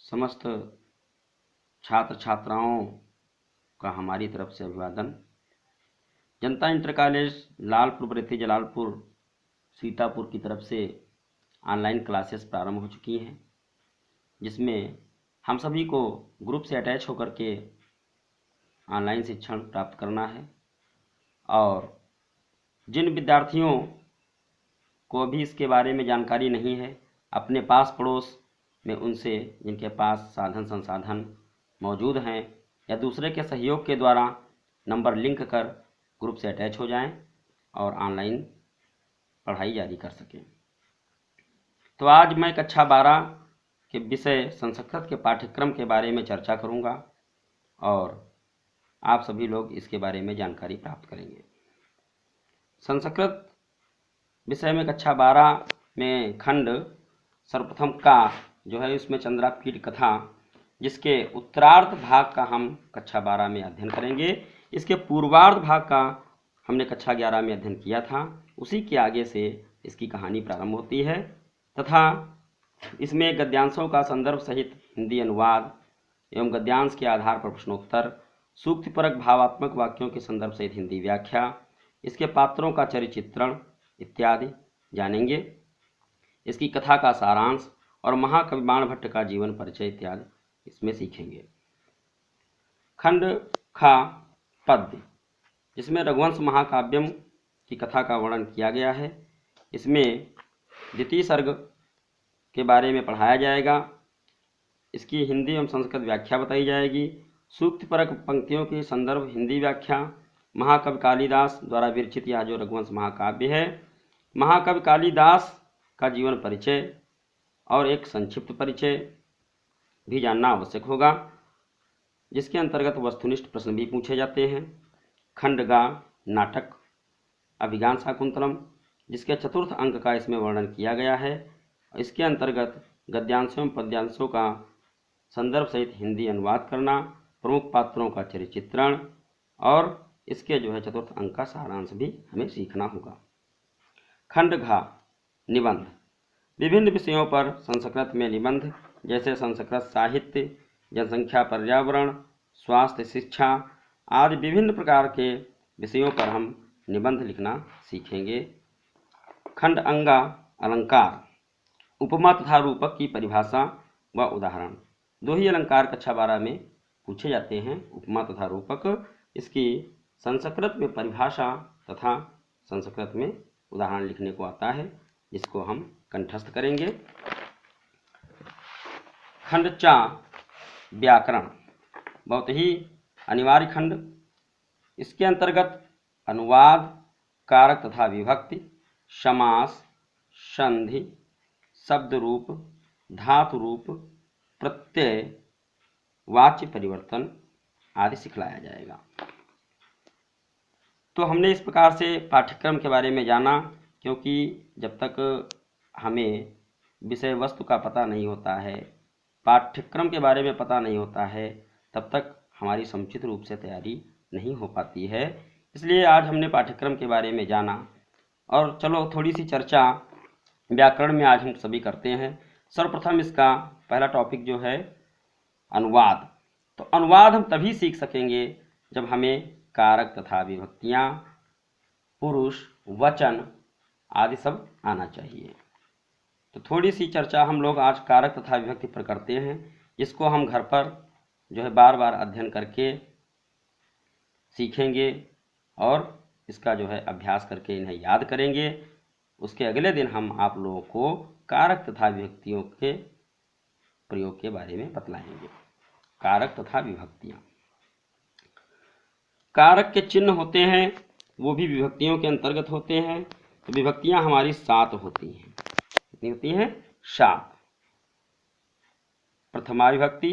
समस्त छात्र छात्राओं का हमारी तरफ से अभिवादन। जनता इंटर कॉलेज लालपुर बरेली जलालपुर सीतापुर की तरफ से ऑनलाइन क्लासेस प्रारंभ हो चुकी हैं, जिसमें हम सभी को ग्रुप से अटैच होकर के ऑनलाइन शिक्षण प्राप्त करना है। और जिन विद्यार्थियों को अभी इसके बारे में जानकारी नहीं है, अपने पास पड़ोस में उनसे जिनके पास साधन संसाधन मौजूद हैं या दूसरे के सहयोग के द्वारा नंबर लिंक कर ग्रुप से अटैच हो जाएं और ऑनलाइन पढ़ाई जारी कर सकें। तो आज मैं कक्षा 12 के विषय संस्कृत के पाठ्यक्रम के बारे में चर्चा करूंगा और आप सभी लोग इसके बारे में जानकारी प्राप्त करेंगे। संस्कृत विषय में कक्षा 12 में खंड सर्वप्रथम का जो है इसमें चंद्रापीठ कथा, जिसके उत्तरार्ध भाग का हम कक्षा 12 में अध्ययन करेंगे। इसके पूर्वार्ध भाग का हमने कक्षा 11 में अध्ययन किया था। उसी के आगे से इसकी कहानी प्रारंभ होती है तथा इसमें गद्यांशों का संदर्भ सहित हिंदी अनुवाद एवं गद्यांश के आधार पर प्रश्नोत्तर, सूक्तिपरक भावात्मक वाक्यों के संदर्भ सहित हिंदी व्याख्या, इसके पात्रों का चरित्र चित्रण इत्यादि जानेंगे। इसकी कथा का सारांश और महाकवि बाणभट्ट का जीवन परिचय इत्यादि इसमें सीखेंगे। खंड खा पद्य, जिसमें रघुवंश महाकाव्यम की कथा का वर्णन किया गया है। इसमें द्वितीय सर्ग के बारे में पढ़ाया जाएगा। इसकी हिंदी एवं संस्कृत व्याख्या बताई जाएगी। सूक्तिपरक पंक्तियों की संदर्भ हिंदी व्याख्या, महाकवि कालिदास द्वारा विरचित यह जो रघुवंश महाकाव्य है, महाकवि कालिदास का जीवन परिचय और एक संक्षिप्त परिचय भी जानना आवश्यक होगा, जिसके अंतर्गत वस्तुनिष्ठ प्रश्न भी पूछे जाते हैं। खंडगा नाटक अभिज्ञान शाकुंतलम, जिसके चतुर्थ अंक का इसमें वर्णन किया गया है। इसके अंतर्गत गद्यांशों एवं पद्यांशों का संदर्भ सहित हिंदी अनुवाद करना, प्रमुख पात्रों का चरित्र चित्रण और इसके जो है चतुर्थ अंक का सारांश भी हमें सीखना होगा। खंड घा निबंध, विभिन्न विषयों पर संस्कृत में निबंध, जैसे संस्कृत साहित्य, जनसंख्या, पर्यावरण, स्वास्थ्य, शिक्षा आदि विभिन्न प्रकार के विषयों पर हम निबंध लिखना सीखेंगे। खंड अंगा अलंकार, उपमा तथा रूपक की परिभाषा व उदाहरण। दो ही अलंकार कक्षा 12 में पूछे जाते हैं, उपमा तथा रूपक। इसकी संस्कृत में परिभाषा तथा संस्कृत में उदाहरण लिखने को आता है, जिसको हम कंठस्थ करेंगे। खंड चा व्याकरण, बहुत ही अनिवार्य खंड। इसके अंतर्गत अनुवाद, कारक तथा विभक्ति, समास, संधि, शब्द रूप, धातु रूप, प्रत्यय, वाच्य परिवर्तन आदि सिखलाया जाएगा। तो हमने इस प्रकार से पाठ्यक्रम के बारे में जाना, क्योंकि जब तक हमें विषय वस्तु का पता नहीं होता है, पाठ्यक्रम के बारे में पता नहीं होता है, तब तक हमारी समुचित रूप से तैयारी नहीं हो पाती है। इसलिए आज हमने पाठ्यक्रम के बारे में जाना। और चलो थोड़ी सी चर्चा व्याकरण में आज हम सभी करते हैं। सर्वप्रथम इसका पहला टॉपिक जो है अनुवाद। तो अनुवाद हम तभी सीख सकेंगे जब हमें कारक तथा विभक्तियाँ, पुरुष, वचन आदि सब आना चाहिए। तो थोड़ी सी चर्चा हम लोग आज कारक तथा विभक्ति पर करते हैं, जिसको हम घर पर जो है बार बार अध्ययन करके सीखेंगे और इसका जो है अभ्यास करके इन्हें याद करेंगे। उसके अगले दिन हम आप लोगों को कारक तथा विभक्तियों के प्रयोग के बारे में बतलाएंगे। कारक तथा विभक्तियाँ, कारक के चिन्ह होते हैं, वो भी विभक्तियों के अंतर्गत होते हैं। तो विभक्तियाँ हमारी 7 होती हैं। कितनी होती हैं? 7। प्रथमा विभक्ति,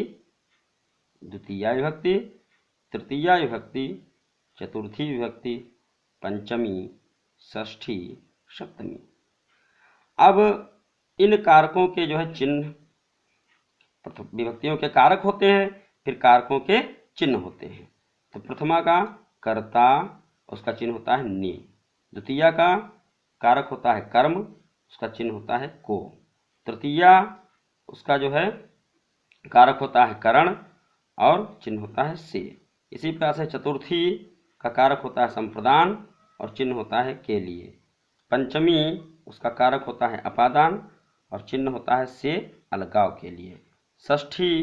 द्वितीया विभक्ति, तृतीया विभक्ति, चतुर्थी विभक्ति, पंचमी, षष्ठी, सप्तमी। अब इन कारकों के जो है चिन्ह, विभक्तियों के कारक होते हैं, फिर कारकों के चिन्ह होते हैं। तो प्रथमा का कर्ता, उसका चिन्ह होता है नि। द्वितीया का कारक होता है कर्म, उसका चिन्ह होता है को। तृतीया उसका जो है कारक होता है करण और चिन्ह होता है से। इसी प्रकार से चतुर्थी का कारक होता है संप्रदान और चिन्ह होता है के लिए। पंचमी उसका कारक होता है अपादान और चिन्ह होता है से अलगाव के लिए। षष्ठी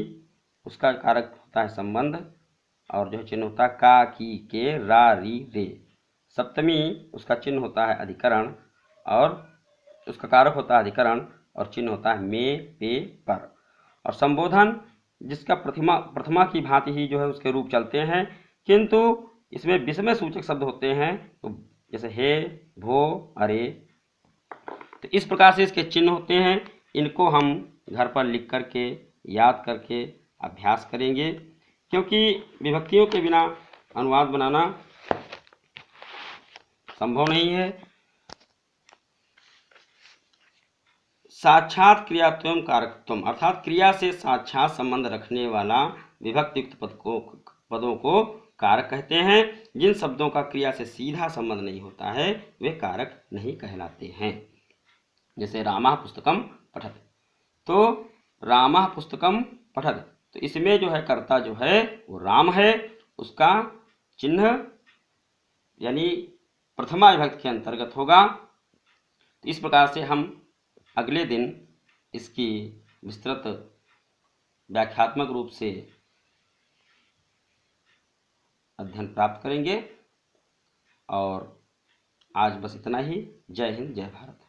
उसका कारक होता है संबंध और जो चिन्ह होता है का, की, के, रा, री, रे। सप्तमी उसका चिन्ह होता है अधिकरण और उसका कारक होता है अधिकरण और चिन्ह होता है में, पे, पर। और संबोधन जिसका प्रथमा की भांति ही जो है उसके रूप चलते हैं, किंतु इसमें विषमय सूचक शब्द होते हैं, तो जैसे हे, भो, अरे। तो इस प्रकार से इसके चिन्ह होते हैं। इनको हम घर पर लिख करके याद करके अभ्यास करेंगे, क्योंकि विभक्तियों के बिना अनुवाद बनाना संभव नहीं है। साक्षात क्रियात्वम कारकत्वम अर्थात क्रिया से साक्षात संबंध रखने वाला विभक्ति युक्त पदों को कारक कहते हैं। जिन शब्दों का क्रिया से सीधा संबंध नहीं होता है वे कारक नहीं कहलाते हैं। जैसे रामः पुस्तकम पठत, तो रामः पुस्तकम पठत, तो इसमें जो है कर्ता जो है वो राम है, उसका चिन्ह यानी प्रथमा विभक्ति के अंतर्गत होगा। तो इस प्रकार से हम अगले दिन इसकी विस्तृत व्याख्यात्मक रूप से अध्ययन प्राप्त करेंगे। और आज बस इतना ही। जय हिंद, जय भारत।